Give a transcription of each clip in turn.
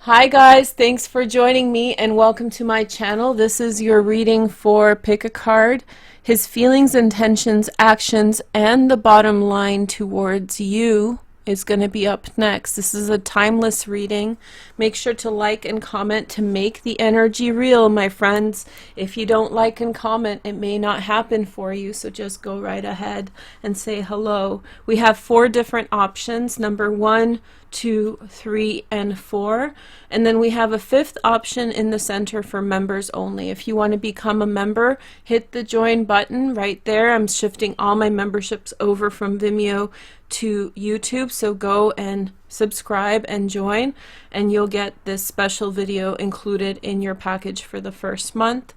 Hi guys, thanks for joining me and welcome to my channel. This is your reading for Pick a Card, his feelings, intentions, actions, and the bottom line towards you is going to be up next. This is a timeless reading. Make sure to like and comment to make the energy real, my friends. If you don't like and comment, it may not happen for you, so just go right ahead and say hello. We have 4 different options, number 1, 2, 3, and 4. And then we have a 5th option in the center for members only. If you want to become a member, hit the join button right there. I'm shifting all my memberships over from Vimeo to YouTube, so go and subscribe and join, and you'll get this special video included in your package for the first month.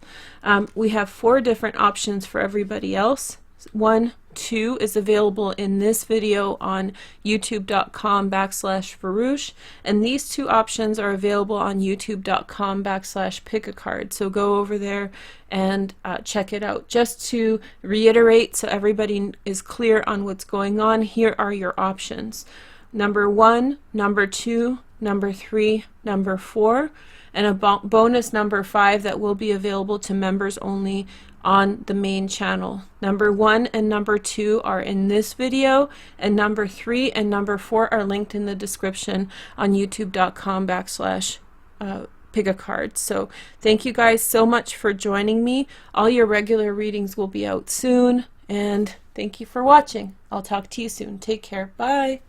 We have 4 different options for everybody else. 1, 2 is available in this video on youtube.com/Veroosh, and these 2 options are available on youtube.com/pick-a-card. So go over there and check it out. Just to reiterate so everybody is clear on what's going on, here are your options. Number 1, number 2, number 3, number 4, and a bonus number 5 that will be available to members only on the main channel. Number 1 and number 2 are in this video, and number 3 and number 4 are linked in the description on youtube.com/pick-a-card. So thank you guys so much for joining me. All your regular readings will be out soon, and thank you for watching. I'll talk to you soon. Take care. Bye.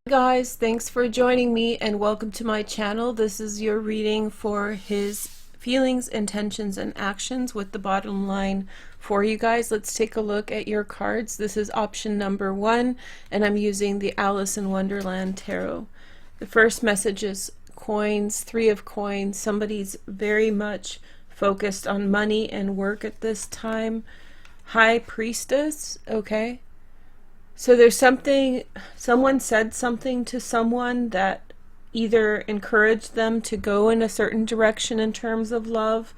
Guys, thanks for joining me and welcome to my channel. This is your reading for his feelings, intentions, and actions with the bottom line for you guys. Let's take a look at your cards. This is option number 1, and I'm using the Alice in Wonderland Tarot. The first message is coins, 3 of coins. Somebody's very much focused on money and work at this time. High Priestess, okay. So there's someone said something to someone that either encouraged them to go in a certain direction in terms of love.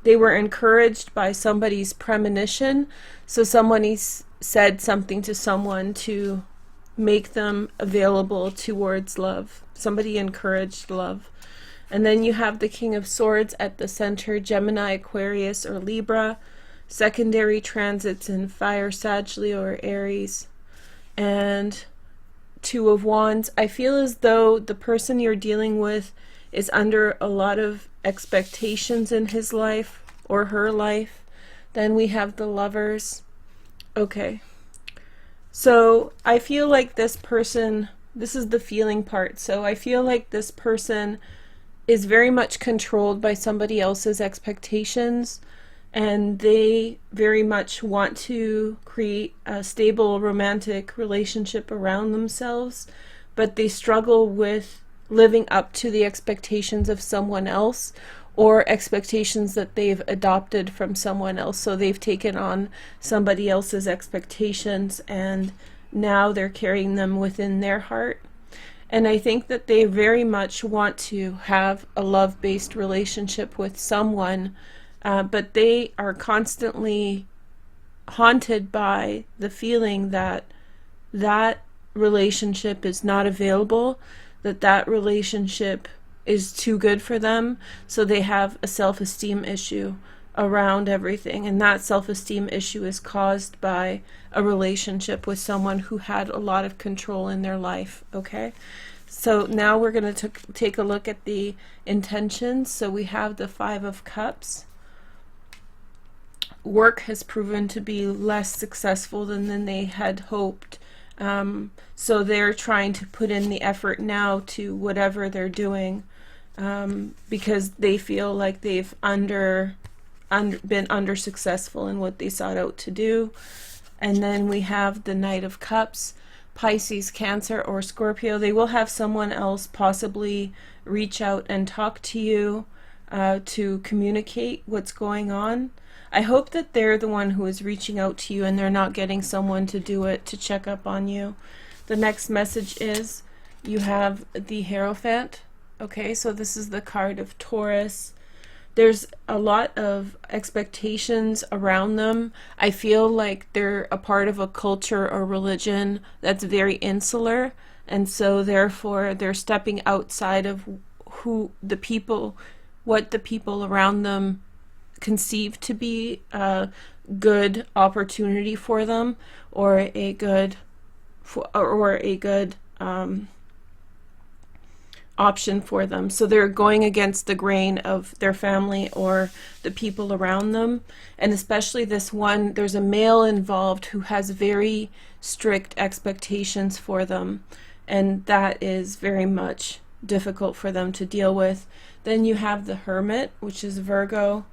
They were encouraged by somebody's premonition. So somebody said something to someone to make them available towards love. Somebody encouraged love. And then you have the King of Swords at the center, Gemini, Aquarius, or Libra. Secondary transits in Fire, Sag, Leo, or Aries. And 2 of Wands. I feel as though the person you're dealing with is under a lot of expectations in his life or her life. Then we have the Lovers. Okay. So I feel like this person, this is the feeling part. So I feel like this person is very much controlled by somebody else's expectations, and they very much want to create a stable romantic relationship around themselves, but they struggle with living up to the expectations of someone else or expectations that they've adopted from someone else. So they've taken on somebody else's expectations and now they're carrying them within their heart. And I think that they very much want to have a love-based relationship with someone, but they are constantly haunted by the feeling that that relationship is not available, that that relationship is too good for them, so they have a self-esteem issue around everything, and that self-esteem issue is caused by a relationship with someone who had a lot of control in their life. Okay, so now we're going to take a look at the intentions. So we have the 5 of Cups. Work has proven to be less successful than they had hoped. So they're trying to put in the effort now to whatever they're doing, because they feel like they've been under successful in what they sought out to do. And then we have the Knight of Cups. Pisces, Cancer, or Scorpio. They will have someone else possibly reach out and talk to you to communicate what's going on. I hope that they're the one who is reaching out to you and they're not getting someone to do it to check up on you. The next message is you have the Hierophant. Okay, so this is the card of Taurus. There's a lot of expectations around them. I feel like they're a part of a culture or religion that's very insular, and so therefore they're stepping outside of what the people around them conceive to be a good opportunity for them, or a good option for them. So they're going against the grain of their family or the people around them. And especially this one, there's a male involved who has very strict expectations for them, and that is very much difficult for them to deal with. Then you have the Hermit, which is Virgo.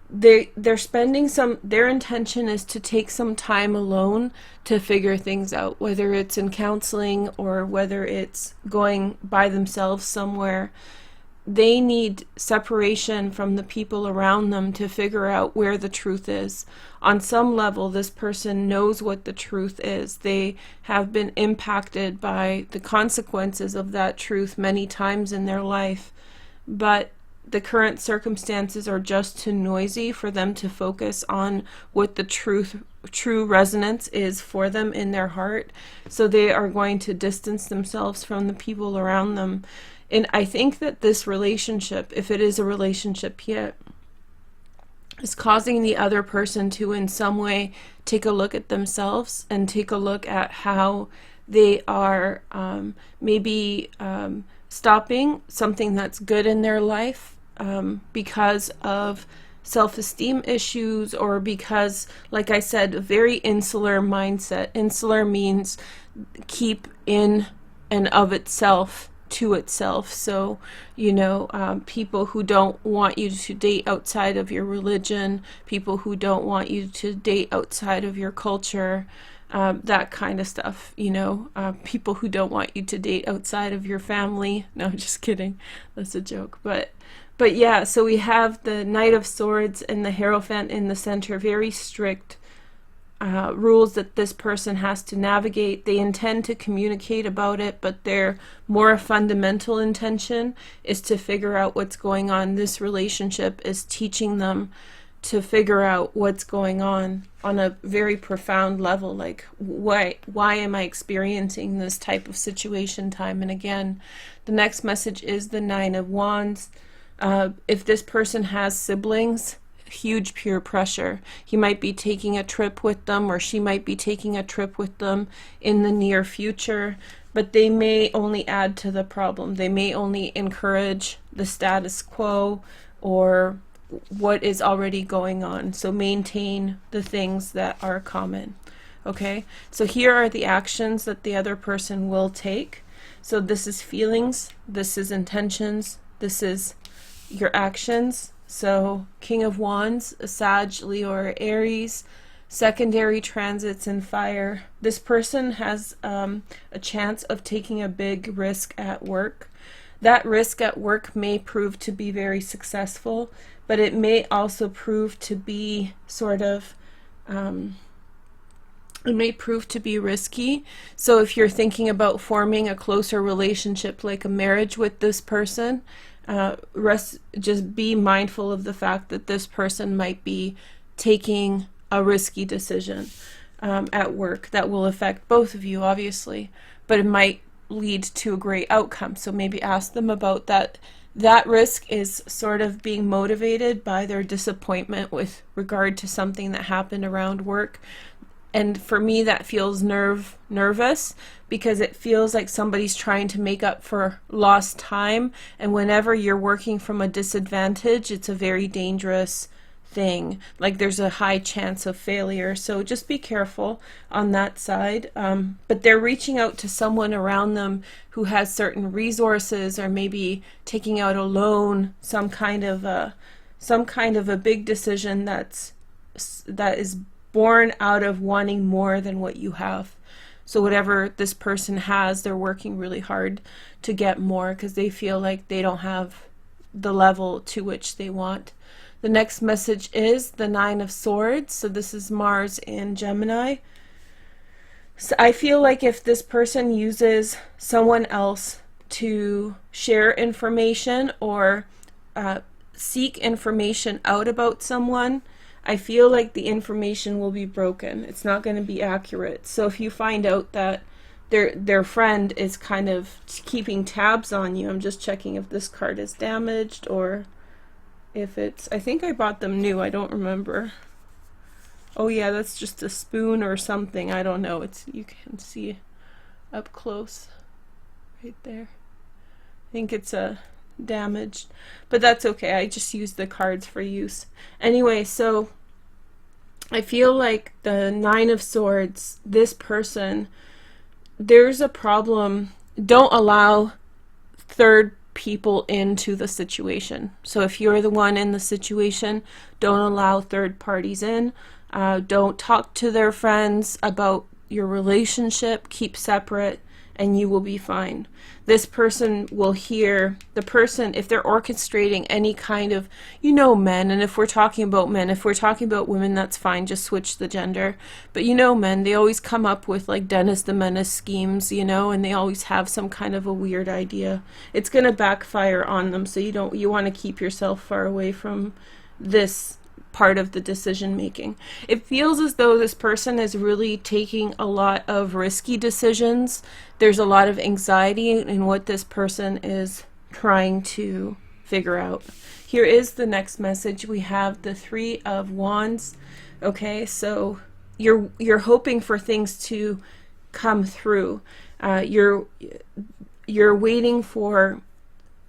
They're spending their intention is to take some time alone to figure things out, whether it's in counseling or whether it's going by themselves somewhere. They need separation from the people around them to figure out where the truth is. On some level, this person knows what the truth is. They have been impacted by the consequences of that truth many times in their life, but the current circumstances are just too noisy for them to focus on what the true resonance is for them in their heart. So they are going to distance themselves from the people around them. And I think that this relationship, if it is a relationship yet, is causing the other person to in some way take a look at themselves and take a look at how they are maybe stopping something that's good in their life because of self-esteem issues, or because, like I said, a very insular mindset. Insular means keep in and of itself to itself. So, people who don't want you to date outside of your religion, people who don't want you to date outside of your culture, that kind of stuff, people who don't want you to date outside of your family. No, just kidding. That's a joke. But yeah, so we have the Knight of Swords and the Hierophant in the center, very strict rules that this person has to navigate. They intend to communicate about it, but their more fundamental intention is to figure out what's going on. This relationship is teaching them to figure out what's going on a very profound level, like why am I experiencing this type of situation time and again. The next message is the Nine of Wands. If this person has siblings, huge peer pressure. He might be taking a trip with them, or she might be taking a trip with them in the near future, but they may only add to the problem. They may only encourage the status quo or what is already going on. So maintain the things that are common. Okay, so here are the actions that the other person will take. So this is feelings, this is intentions, this is your actions. So King of Wands, a Sag, Leo, or Aries, secondary transits in fire. This person has a chance of taking a big risk at work. That risk at work may prove to be very successful, but it may also prove to be sort of it may prove to be risky. So if you're thinking about forming a closer relationship, like a marriage with this person, just be mindful of the fact that this person might be taking a risky decision at work that will affect both of you, obviously, but it might lead to a great outcome. So maybe ask them about that. That risk is sort of being motivated by their disappointment with regard to something that happened around work. And for me, that feels nervous, because it feels like somebody's trying to make up for lost time. And whenever you're working from a disadvantage, it's a very dangerous thing. Like, there's a high chance of failure. So just be careful on that side. But they're reaching out to someone around them who has certain resources, or maybe taking out a loan, some kind of a big decision that is born out of wanting more than what you have. So whatever this person has, they're working really hard to get more, because they feel like they don't have the level to which they want. The next message is the Nine of Swords. So this is Mars in Gemini. So I feel like if this person uses someone else to share information or seek information out about someone, I feel like the information will be broken. It's not going to be accurate. So if you find out that their friend is kind of keeping tabs on you. I'm just checking if this card is damaged or if it's, I think I bought them new, I don't remember. Oh yeah, that's just a spoon or something, I don't know. It's, you can see up close right there. I think it's a damaged, but that's okay. I just use the cards for use. Anyway, so I feel like the Nine of Swords, this person, there's a problem. Don't allow third people into the situation. So if you're the one in the situation, don't allow third parties in. Don't talk to their friends about your relationship. Keep separate and you will be fine. This person will hear, the person, if they're orchestrating any kind of, you know, men, and if we're talking about men, if we're talking about women, that's fine, just switch the gender. But you know, men, they always come up with like Dennis the Menace schemes, you know, and they always have some kind of a weird idea. It's going to backfire on them, so you want to keep yourself far away from this part of the decision making. It feels as though this person is really taking a lot of risky decisions. There's a lot of anxiety in what this person is trying to figure out. Here is the next message. We have the Three of Wands. Okay, so you're hoping for things to come through. You're waiting for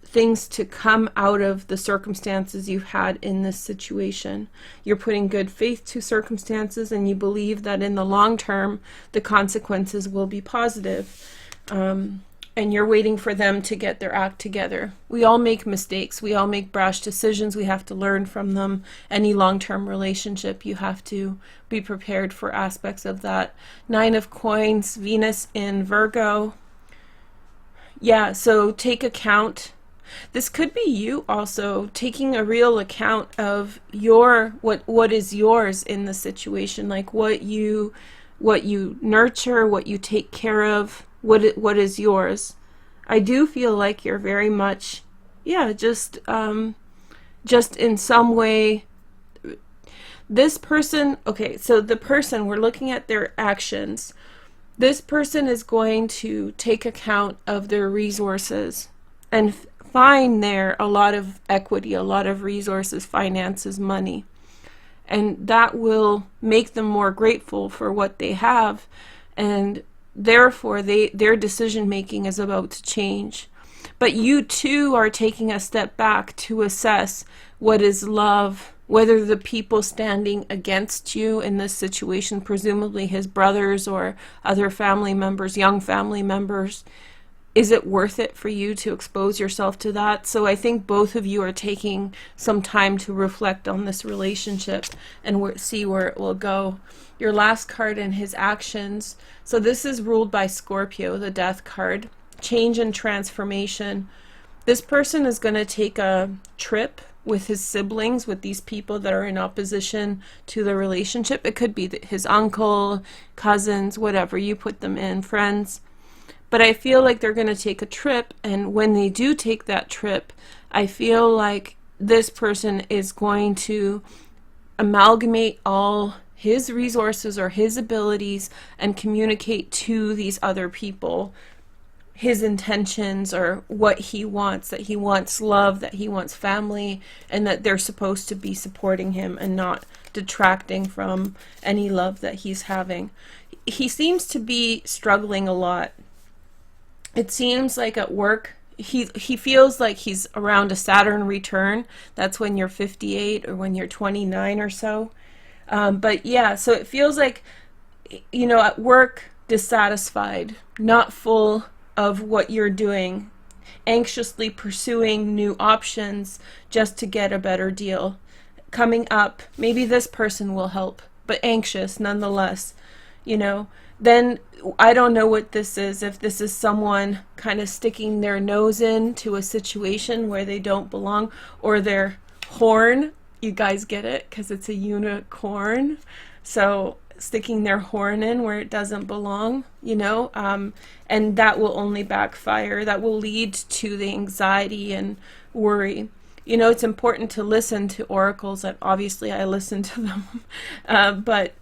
things to come out of the circumstances you've had in this situation. You're putting good faith to circumstances, and you believe that in the long term the consequences will be positive. And you're waiting for them to get their act together. We all make mistakes. We all make brash decisions. We have to learn from them. Any long-term relationship, you have to be prepared for aspects of that. Nine of Coins, Venus in Virgo. Yeah, so take account. This could be you also taking a real account of your what is yours in the situation, like what you nurture, what you take care of, what is yours. I do feel like you're very much, yeah, just in some way. This person, okay, so the person, we're looking at their actions. This person is going to take account of their resources and find there a lot of equity, a lot of resources, finances, money. And that will make them more grateful for what they have. And therefore, their decision making is about to change. But you too are taking a step back to assess what is love, whether the people standing against you in this situation, presumably his brothers or other family members, young family members, is it worth it for you to expose yourself to that? So I think both of you are taking some time to reflect on this relationship and see where it will go. Your last card in his actions. So this is ruled by Scorpio, the Death card. Change and transformation. This person is going to take a trip with his siblings, with these people that are in opposition to the relationship. It could be his uncle, cousins, whatever. You put them in, friends. But I feel like they're going to take a trip, and when they do take that trip, I feel like this person is going to amalgamate all his resources or his abilities and communicate to these other people his intentions or what he wants, that he wants love, that he wants family, and that they're supposed to be supporting him and not detracting from any love that he's having. He seems to be struggling a lot. It seems like at work, he feels like he's around a Saturn return. That's when you're 58 or when you're 29 or so. But yeah, so it feels like, you know, at work, dissatisfied, not full of what you're doing, anxiously pursuing new options just to get a better deal. Coming up, maybe this person will help, but anxious nonetheless, you know. Then I don't know what this is, if this is someone kind of sticking their nose into a situation where they don't belong, or their horn, you guys get it because it's a unicorn, so sticking their horn in where it doesn't belong, you know, and that will only backfire. That will lead to the anxiety and worry. You know, it's important to listen to oracles, and obviously I listen to them, but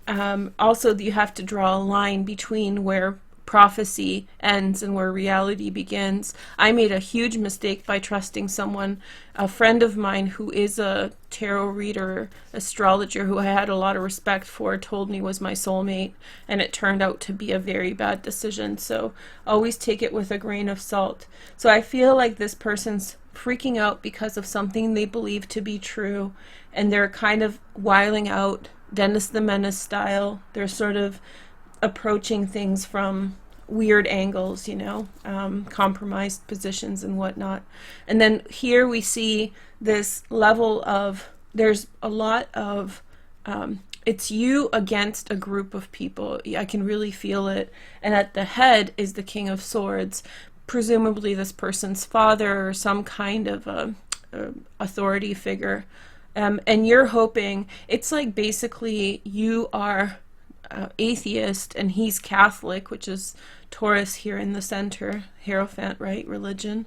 also you have to draw a line between where prophecy ends and where reality begins. I made a huge mistake by trusting someone, a friend of mine who is a tarot reader, astrologer, who I had a lot of respect for, told me was my soulmate, and it turned out to be a very bad decision. So always take it with a grain of salt. So I feel like this person's freaking out because of something they believe to be true, and they're kind of wiling out, Dennis the Menace style. They're sort of approaching things from weird angles, you know, compromised positions and whatnot. And then here we see this level of, there's a lot of, it's you against a group of people. I can really feel it. And at the head is the King of Swords, presumably this person's father or some kind of a authority figure. And you're hoping, it's like basically you are atheist and he's Catholic, which is Taurus here in the center, Hierophant, right, religion,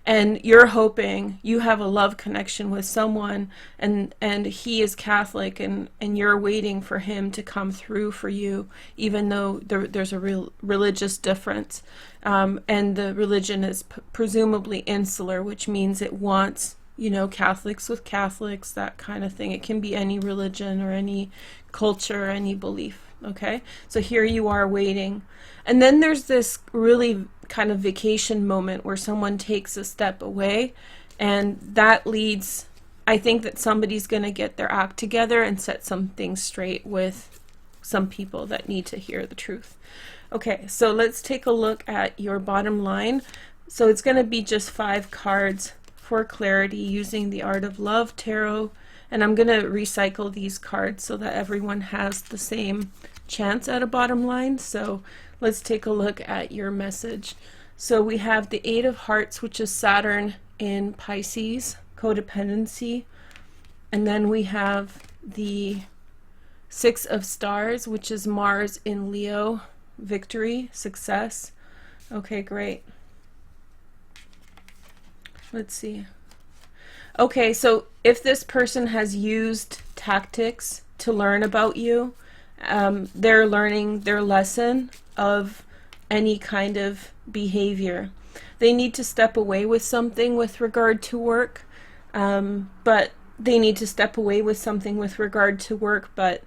and you're hoping you have a love connection with someone, and he is Catholic, and you're waiting for him to come through for you, even though there's a real religious difference, and the religion is presumably insular, which means it wants, you know, Catholics with Catholics, that kind of thing. It can be any religion or any culture or any belief. Okay, so here you are waiting, and then there's this really kind of vacation moment where someone takes a step away, and that leads, I think that somebody's going to get their act together and set some things straight with some people that need to hear the truth. Okay, so let's take a look at your bottom line. So it's going to be just 5 cards for clarity using the Art of Love Tarot. And I'm going to recycle these cards so that everyone has the same chance at a bottom line. So let's take a look at your message. So we have the 8 of Hearts, which is Saturn in Pisces, codependency. And then we have the 6 of Stars, which is Mars in Leo, victory, success. Okay, great. Let's see. Okay, so if this person has used tactics to learn about you, they're learning their lesson of any kind of behavior. They need to step away with something with regard to work, but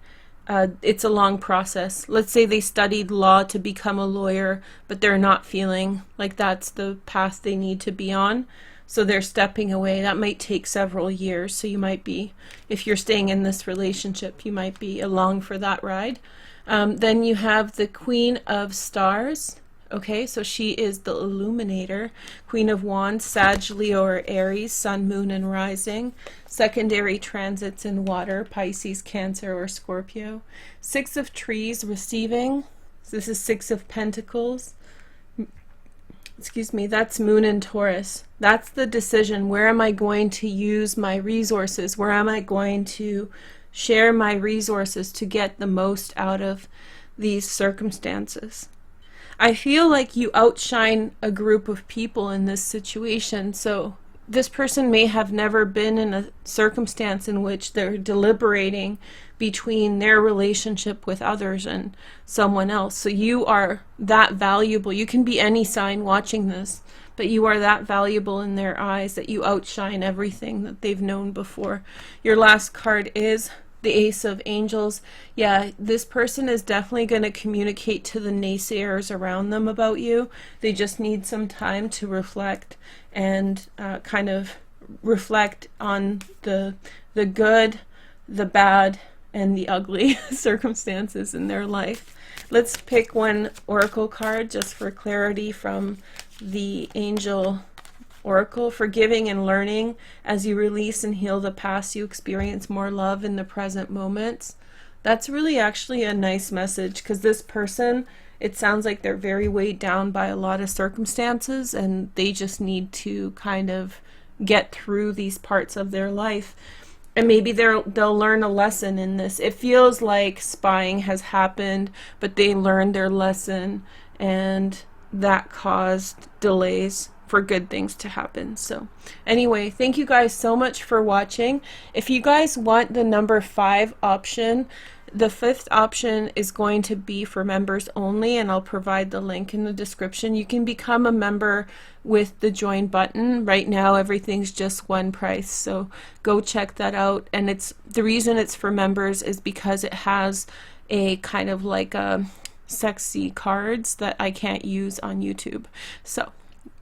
it's a long process. Let's say they studied law to become a lawyer, but they're not feeling like that's the path they need to be on. So they're stepping away. That might take several years. So you might be, if you're staying in this relationship, you might be along for that ride. Then you have the Queen of Stars. Okay, so she is the illuminator. Queen of Wands, Sag, Leo, or Aries, Sun, Moon, and Rising. Secondary transits in water, Pisces, Cancer, or Scorpio. 6 of Trees, receiving. So this is 6 of Pentacles. Excuse me, that's Moon in Taurus. That's the decision. Where am I going to use my resources? Where am I going to share my resources to get the most out of these circumstances? I feel like you outshine a group of people in this situation. So this person may have never been in a circumstance in which they're deliberating between their relationship with others and someone else. So you are that valuable. You can be any sign watching this, but you are that valuable in their eyes that you outshine everything that they've known before. Your last card is the Ace of Angels. Yeah, this person is definitely going to communicate to the naysayers around them about you. They just need some time to reflect and kind of reflect on the good, the bad, and the ugly circumstances in their life. Let's pick one oracle card just for clarity from the Angel Oracle. Forgiving and learning. As you release and heal the past, you experience more love in the present moments. That's really actually a nice message, because this person, it sounds like they're very weighed down by a lot of circumstances, and they just need to kind of get through these parts of their life. And maybe they'll learn a lesson in this. It feels like spying has happened, but they learned their lesson, and that caused delays for good things to happen. So anyway, thank you guys so much for watching. If you guys want the number 5 option, The fifth option is going to be for members only, and I'll provide the link in the description. You can become a member with the join button. Right now everything's just one price, so go check that out. And it's the reason it's for members is because it has a kind of like a sexy cards that I can't use on YouTube. So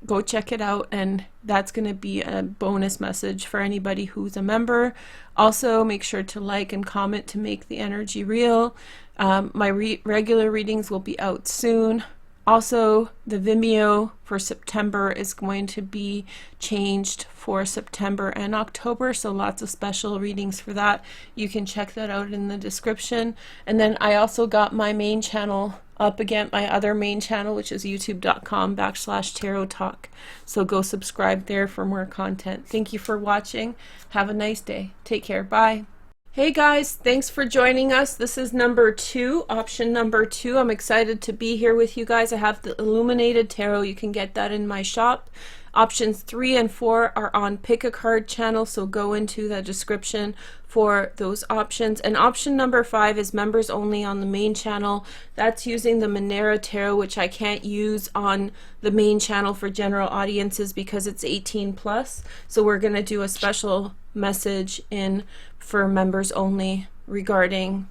go check it out, and that's going to be a bonus message for anybody who's a member. Also, make sure to like and comment to make the energy real. My regular readings will be out soon. Also, the Vimeo for September is going to be changed for September and October, so lots of special readings for that. You can check that out in the description. And then I also got my main channel up again, my other main channel, which is youtube.com/tarot talk. So go subscribe there for more content. Thank you for watching. Have a nice day. Take care. Bye. Hey guys, thanks for joining us. This is number 2, option number 2. I'm excited to be here with you guys. I have the Illuminated Tarot. You can get that in my shop. Options 3 and 4 are on Pick a Card channel, so go into the description for those options. And option number 5 is members only on the main channel. That's using the Monera Tarot, which I can't use on the main channel for general audiences because it's 18 plus. So we're going to do a special message in for members only regarding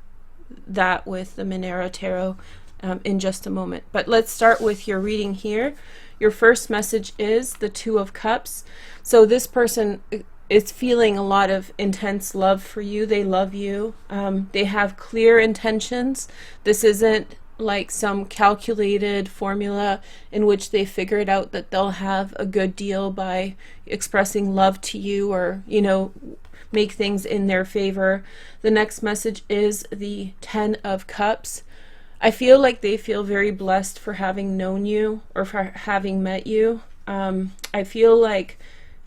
that with the Monera Tarot in just a moment. But let's start with your reading here. Your first message is the Two of Cups. So this person is feeling a lot of intense love for you. They love you. They have clear intentions. This isn't like some calculated formula in which they figured out that they'll have a good deal by expressing love to you, or, you know, make things in their favor. The next message is the Ten of Cups. I feel like they feel very blessed for having known you or for having met you. I feel like,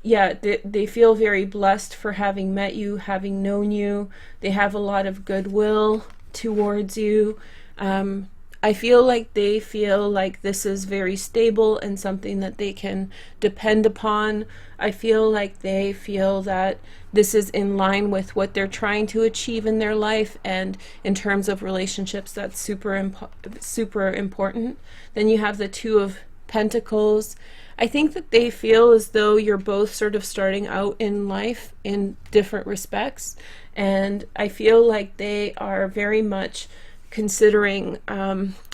yeah, they feel very blessed for having met you, having known you. They have a lot of goodwill towards you. I feel like they feel like this is very stable and something that they can depend upon. I feel like they feel that this is in line with what they're trying to achieve in their life, and in terms of relationships, that's super important. Then you have the Two of Pentacles. I think that they feel as though you're both sort of starting out in life in different respects, and I feel like they are very much considering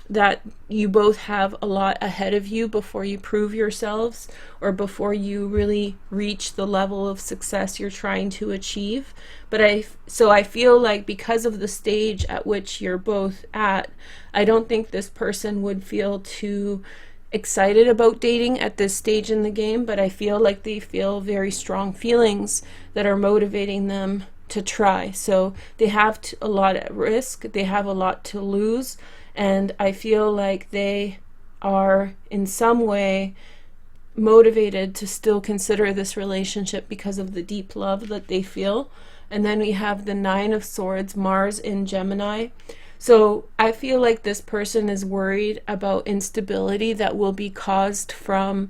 that you both have a lot ahead of you before you prove yourselves, or before you really reach the level of success you're trying to achieve. But I feel like because of the stage at which you're both at, I don't think this person would feel too excited about dating at this stage in the game, but I feel like they feel very strong feelings that are motivating them to try. So they have a lot at risk, they have a lot to lose, and I feel like they are in some way motivated to still consider this relationship because of the deep love that they feel. And then we have the Nine of Swords, Mars in Gemini. So I feel like this person is worried about instability that will be caused from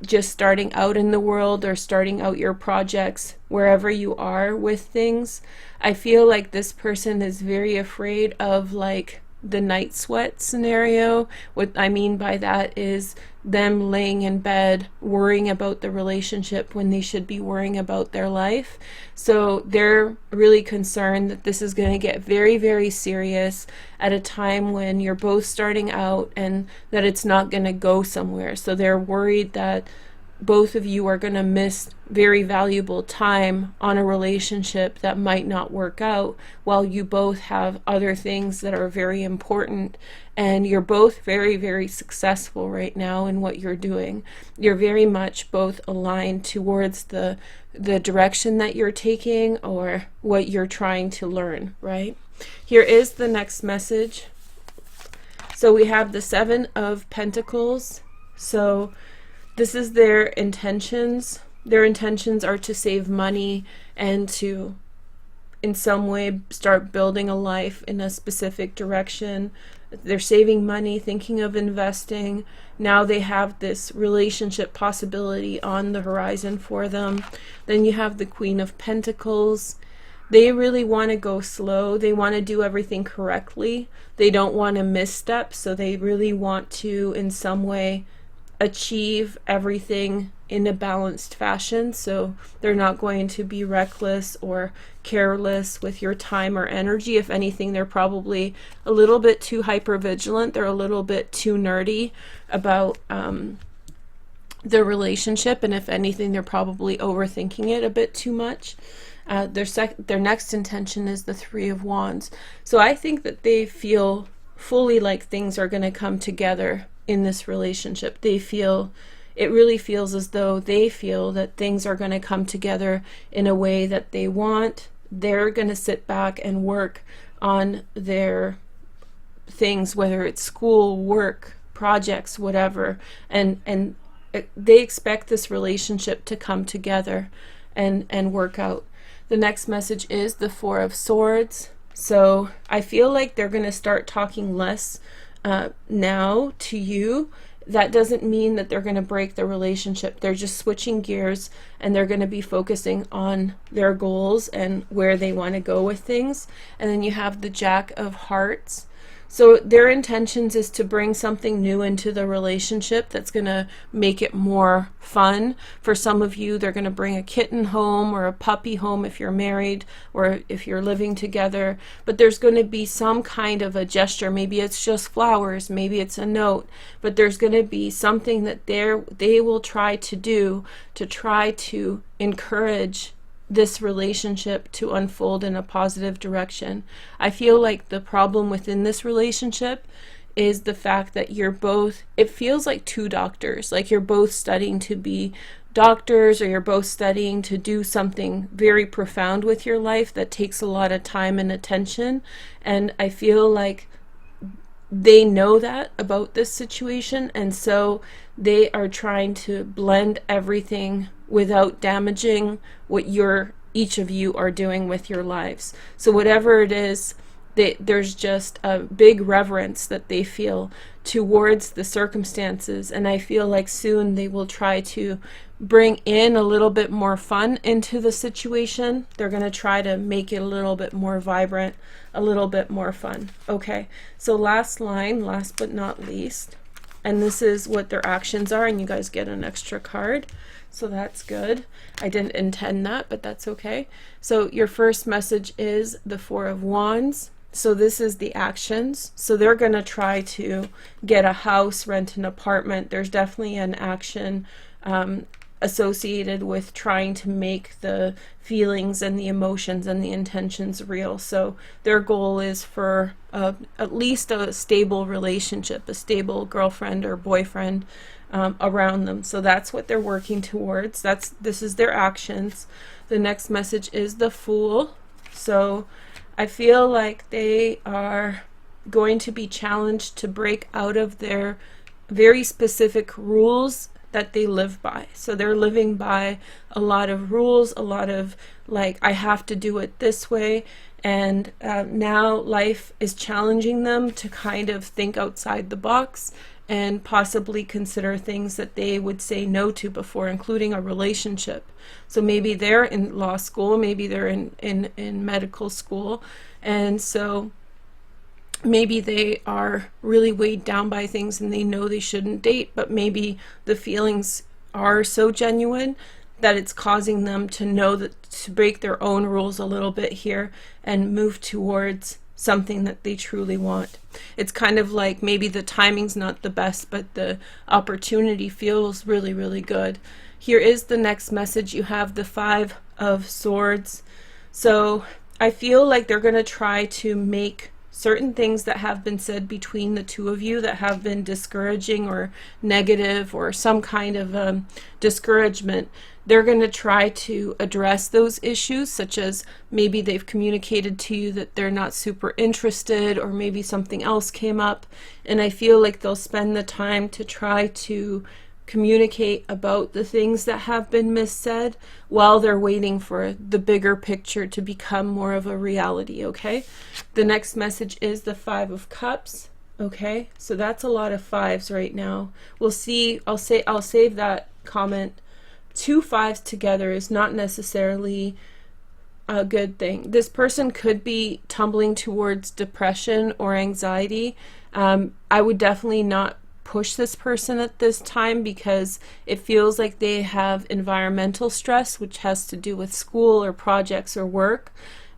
just starting out in the world, or starting out your projects wherever you are with things. I feel like this person is very afraid of like the night sweat scenario. What I mean by that is them laying in bed worrying about the relationship when they should be worrying about their life. So they're really concerned that this is going to get very, very serious at a time when you're both starting out, and that it's not going to go somewhere. So they're worried that both of you are going to miss very valuable time on a relationship that might not work out, while you both have other things that are very important, and you're both very, very successful right now in what you're doing. You're very much both aligned towards the direction that you're taking, or what you're trying to learn, right? Here is the next message. So we have the Seven of Pentacles. So this is their intentions. Their intentions are to save money and to, in some way, start building a life in a specific direction. They're saving money, thinking of investing. Now they have this relationship possibility on the horizon for them. Then you have the Queen of Pentacles. They really want to go slow. They want to do everything correctly. They don't want to misstep, so they really want to, in some way, achieve everything in a balanced fashion. So they're not going to be reckless or careless with your time or energy. If anything, they're probably a little bit too hyper vigilant. They're a little bit too nerdy about their relationship, and if anything, they're probably overthinking it a bit too much. Their next intention is the Three of Wands. So I think that they feel fully like things are going to come together in this relationship. It really feels as though they feel that things are going to come together in a way that they want. They're going to sit back and work on their things, whether it's school, work, projects, whatever, and they expect this relationship to come together and work out. The next message is the Four of Swords. So I feel like they're going to start talking less now to you. That doesn't mean that they're going to break the relationship. They're just switching gears, and they're going to be focusing on their goals and where they want to go with things. And then you have the Jack of Hearts. So their intentions is to bring something new into the relationship that's going to make it more fun. For some of you, they're going to bring a kitten home or a puppy home if you're married or if you're living together. But there's going to be some kind of a gesture. Maybe it's just flowers, maybe it's a note, but there's going to be something that they will try to do to try to encourage this relationship to unfold in a positive direction. I feel like the problem within this relationship is the fact that it feels like two doctors, like you're both studying to be doctors, or you're both studying to do something very profound with your life that takes a lot of time and attention. And I feel like they know that about this situation, and so they are trying to blend everything without damaging what each of you are doing with your lives. So whatever it is, there's just a big reverence that they feel towards the circumstances, and I feel like soon they will try to bring in a little bit more fun into the situation. They're going to try to make it a little bit more vibrant, a little bit more fun. Okay, so last line, last but not least, and this is what their actions are, and you guys get an extra card, so that's good. I didn't intend that, but that's okay. So your first message is the Four of Wands. So this is the actions. So they're going to try to get a house, rent an apartment. There's definitely an action associated with trying to make the feelings and the emotions and the intentions real. So their goal is for at least a stable relationship, a stable girlfriend or boyfriend around them. So that's what they're working towards. This is their actions. The next message is the Fool. So I feel like they are going to be challenged to break out of their very specific rules that they live by. So they're living by a lot of rules, a lot of like, I have to do it this way. And now life is challenging them to kind of think outside the box and possibly consider things that they would say no to before, including a relationship. So maybe they're in law school, maybe they're in medical school, and so maybe they are really weighed down by things and they know they shouldn't date, but maybe the feelings are so genuine that it's causing them to know that to break their own rules a little bit here and move towards something that they truly want. It's kind of like maybe the timing's not the best, but the opportunity feels really, really good. Here is the next message. You have the Five of Swords. So I feel like they're going to try to make certain things that have been said between the two of you that have been discouraging or negative or some kind of discouragement. They're going to try to address those issues, such as maybe they've communicated to you that they're not super interested, or maybe something else came up, and I feel like they'll spend the time to try to communicate about the things that have been missaid while they're waiting for the bigger picture to become more of a reality. Okay, the next message is the Five of Cups. Okay, so that's a lot of fives right now. We'll see. I'll save that comment. Two fives together is not necessarily a good thing. This person could be tumbling towards depression or anxiety. I would definitely not push this person at this time, because it feels like they have environmental stress, which has to do with school or projects or work.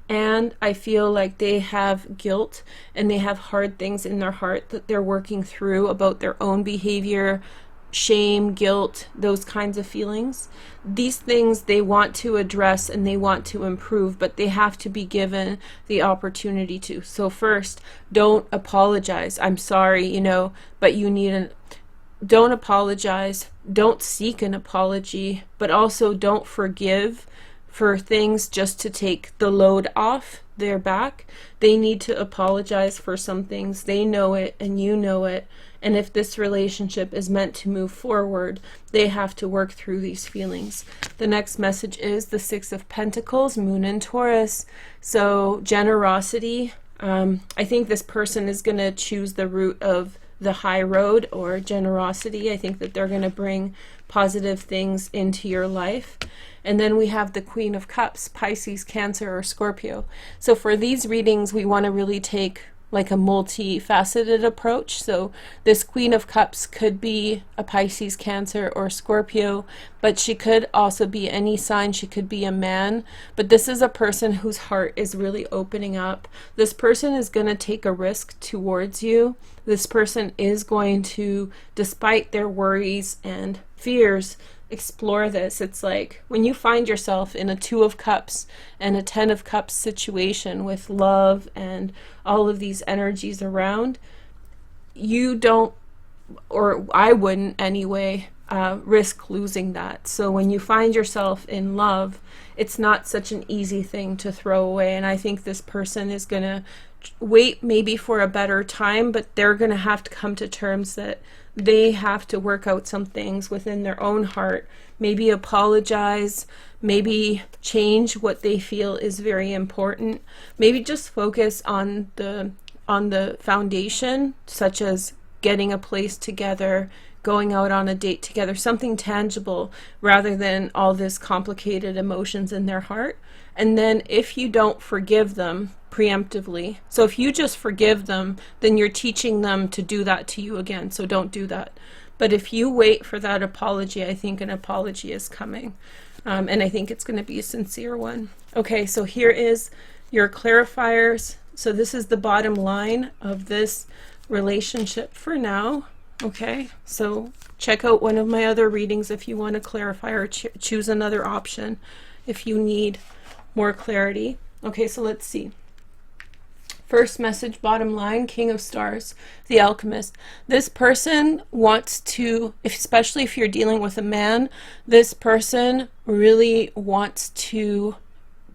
And I feel like they have guilt and they have hard things in their heart that they're working through about their own behavior, shame, guilt, those kinds of feelings. These things they want to address and they want to improve, but they have to be given the opportunity to. So first, don't apologize. I'm sorry, but you need don't apologize. Don't seek an apology, but also don't forgive for things just to take the load off their back. They need to apologize for some things. They know it and you know it. And if this relationship is meant to move forward, they have to work through these feelings. The next message is the Six of Pentacles, Moon in Taurus. So generosity. I think this person is going to choose the route of the high road, or generosity. I think that they're going to bring positive things into your life. And then we have the Queen of Cups, Pisces, Cancer, or Scorpio. So for these readings, we want to really take like a multifaceted approach. So this Queen of Cups could be a Pisces, Cancer, or Scorpio, but she could also be any sign. She could be a man, but this is a person whose heart is really opening up. This person is going to take a risk towards you. This person is going to, despite their worries and fears, explore this. It's like when you find yourself in a Two of Cups and a Ten of Cups situation with love and all of these energies around, you don't, or I wouldn't anyway, risk losing that. So when you find yourself in love, it's not such an easy thing to throw away. And I think this person is going to wait maybe for a better time, but they're going to have to come to terms that they have to work out some things within their own heart, maybe apologize, maybe change what they feel is very important, maybe just focus on the foundation, such as getting a place together, going out on a date together, something tangible, rather than all this complicated emotions in their heart. And then if you don't forgive them preemptively, so if you just forgive them, then you're teaching them to do that to you again, so don't do that. But if you wait for that apology, I think an apology is coming, and I think it's going to be a sincere one. Okay, so here is your clarifiers. So this is the bottom line of this relationship for now. Okay, so check out one of my other readings if you want to clarify, or choose another option if you need more clarity. Okay, so let's see. First message, bottom line, King of Stars, the Alchemist. This person wants to, especially if you're dealing with a man, this person really wants to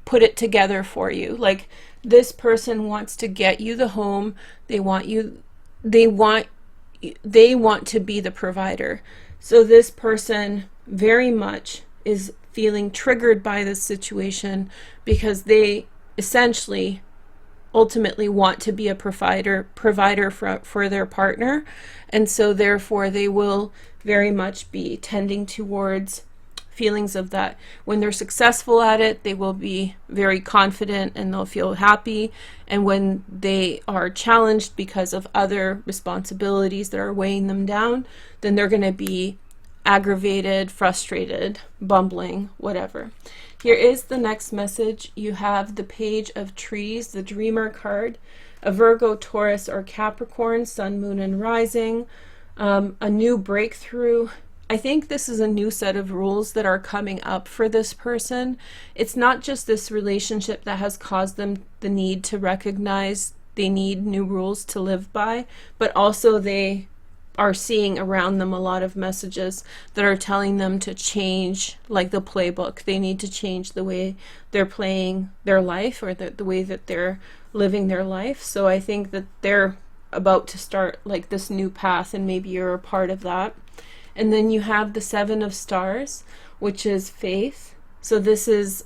put it together for you. Like, this person wants to get you the home. They want to be the provider. So this person very much is feeling triggered by this situation, because they essentially ultimately want to be a provider for their partner, and so therefore they will very much be tending towards feelings of that. When they're successful at it, they will be very confident and they'll feel happy, and when they are challenged because of other responsibilities that are weighing them down, then they're going to be aggravated, frustrated, bumbling, whatever. Here is the next message. You have the Page of Trees, the Dreamer card, a Virgo, Taurus, or Capricorn, Sun, Moon, and Rising, a new breakthrough. I think this is a new set of rules that are coming up for this person. It's not just this relationship that has caused them the need to recognize they need new rules to live by, but also they are seeing around them a lot of messages that are telling them to change, like the playbook. They need to change the way they're playing their life, or the way that they're living their life. So I think that they're about to start like this new path, and maybe you're a part of that. And then you have the Seven of Stars, which is faith. So this is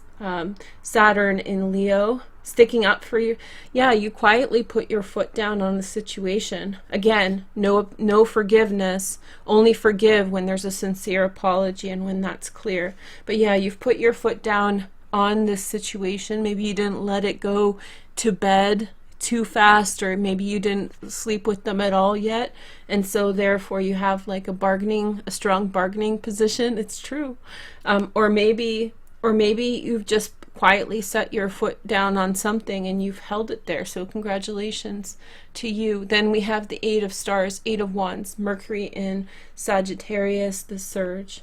Saturn in Leo, sticking up for you. Yeah, you quietly put your foot down on the situation. Again, no forgiveness. Only forgive when there's a sincere apology and when that's clear. But yeah, you've put your foot down on this situation. Maybe you didn't let it go to bed too fast, or maybe you didn't sleep with them at all yet, and so therefore you have like a strong bargaining position. It's true. Or maybe you've just quietly set your foot down on something and you've held it there. So congratulations to you. Then we have the Eight of Stars, Eight of Wands, Mercury in Sagittarius, the surge.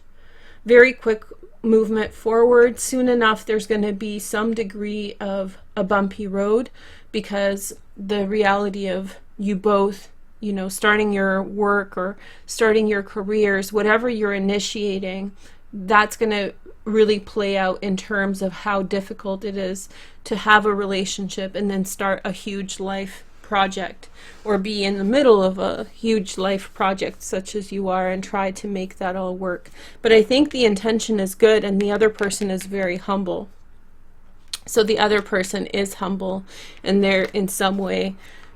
Very quick movement forward. Soon enough there's going to be some degree of a bumpy road, because the reality of you both, you know, starting your work or starting your careers, whatever you're initiating, that's going to really play out in terms of how difficult it is to have a relationship and then start a huge life project, or be in the middle of a huge life project such as you are, and try to make that all work. But I think the intention is good, and the other person is very humble. So the other person is humble, and they're in some way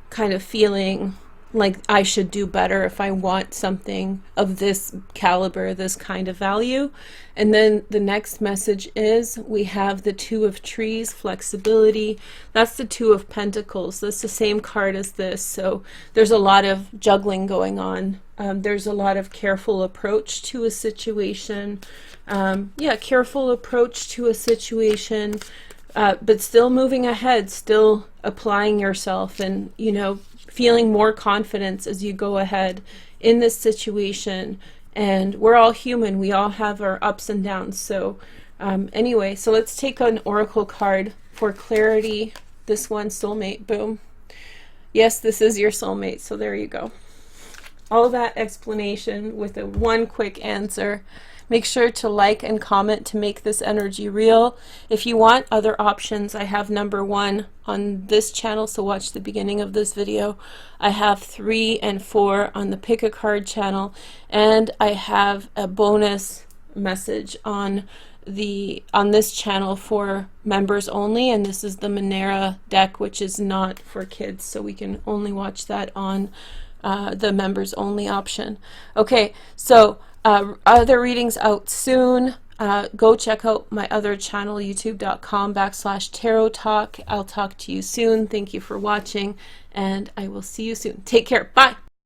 kind of feeling like, I should do better if I want something of this caliber, this kind of value. And then the next message is we have the Two of Trees, flexibility. That's the Two of Pentacles. That's the same card as this. So there's a lot of juggling going on. There's a lot of careful approach to a situation. Careful approach to a situation, but still moving ahead, still applying yourself, and, you know, feeling more confidence as you go ahead in this situation. And we're all human. We all have our ups and downs. So anyway, so let's take an oracle card for clarity. This one, soulmate. Boom. Yes, this is your soulmate. So there you go. All that explanation with a one quick answer. Make sure to like and comment to make this energy real. If you want other options, I have number 1 on this channel, so watch the beginning of this video. I have 3 and 4 on the Pick a Card channel, and I have a bonus message on this channel for members only, and this is the Monera deck, which is not for kids, so we can only watch that on the members only option. Okay, so other readings out soon. Go check out my other channel, youtube.com/tarot talk. I'll talk to you soon. Thank you for watching, and I will see you soon. Take care. Bye.